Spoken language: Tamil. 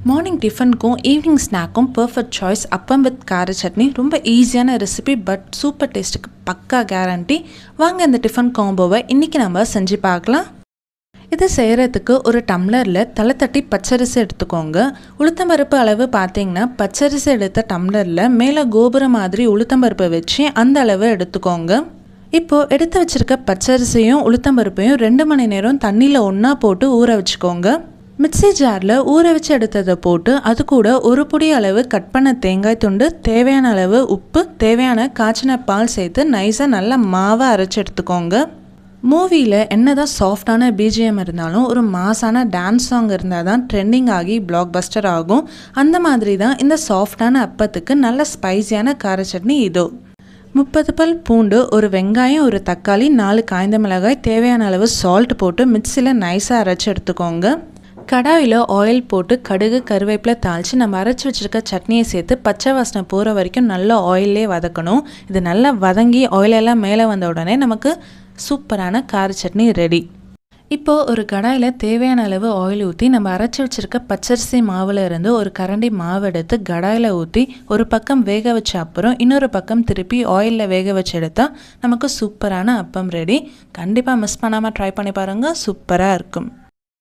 மார்னிங் டிஃபனுக்கும் ஈவினிங் ஸ்நாக்கும் பர்ஃபெக்ட் சாய்ஸ் அப்பம் வித் கார சட்னி. ரொம்ப ஈஸியான ரெசிபி, பட் சூப்பர் டேஸ்ட்டுக்கு பக்கா கேரண்டி. வாங்க இந்த டிஃபன் காம்போவை இன்றைக்கி நம்ம செஞ்சு பார்க்கலாம். இதை செய்கிறதுக்கு ஒரு டம்ளரில் தலை தட்டி பச்சரிசி எடுத்துக்கோங்க. உளுத்தம்பருப்பு அளவு பார்த்தீங்கன்னா பச்சரிசி எடுத்த டம்ளரில் மேலே கோபுரம் மாதிரி உளுத்தம்பருப்பை வச்சு அந்த அளவு எடுத்துக்கோங்க. இப்போது எடுத்து வச்சுருக்க பச்சரிசியும் உளுத்தம்பருப்பையும் 2 மணி நேரம் தண்ணியில் ஒன்றா போட்டு ஊற வச்சுக்கோங்க. மிக்ஸி ஜாரில் ஊற வச்சு எடுத்ததை போட்டு அது கூட ஒரு பொடி அளவு கட் பண்ண தேங்காய் துண்டு, தேவையான அளவு உப்பு, தேவையான காய்ச்சின பால் சேர்த்து நைஸாக நல்லா மாவை அரைச்சி எடுத்துக்கோங்க. மூவியில் என்ன தான் சாஃப்டான பிஜிஎம் இருந்தாலும் ஒரு மாசான டான்ஸ் சாங் இருந்தால் தான் ட்ரெண்டிங் ஆகி பிளாக் பஸ்டர் ஆகும். அந்த மாதிரி தான் இந்த சாஃப்டான அப்பத்துக்கு நல்ல ஸ்பைசியான கார சட்னி இதோ. 30 பல் பூண்டு, ஒரு வெங்காயம், ஒரு தக்காளி, 4 காய்ந்த மிளகாய், தேவையான அளவு சால்ட் போட்டு மிக்ஸியில் நைஸாக அரைச்சி எடுத்துக்கோங்க. கடாயில் ஆயில் போட்டு கடுகு கருவேப்பிலை தாளித்து நம்ம அரைச்சி வச்சுருக்க சட்னியை சேர்த்து பச்சை வாசனை போகிற வரைக்கும் நல்லா ஆயிலே வதக்கணும். இது நல்லா வதங்கி ஆயிலெல்லாம் மேலே வந்த உடனே நமக்கு சூப்பரான கார சட்னி ரெடி. இப்போது ஒரு கடாயில் தேவையான அளவு ஆயில் ஊற்றி நம்ம அரைச்சி வச்சுருக்க பச்சரிசி மாவில் இருந்து ஒரு கரண்டி மாவு எடுத்து கடாயில் ஊற்றி ஒரு பக்கம் வேக வச்ச அப்புறம் இன்னொரு பக்கம் திருப்பி ஆயிலில் வேக வச்சு எடுத்தால் நமக்கு சூப்பரான அப்பம் ரெடி. கண்டிப்பாக மிஸ் பண்ணாமல் ட்ரை பண்ணி பாருங்கள், சூப்பராக இருக்கும்.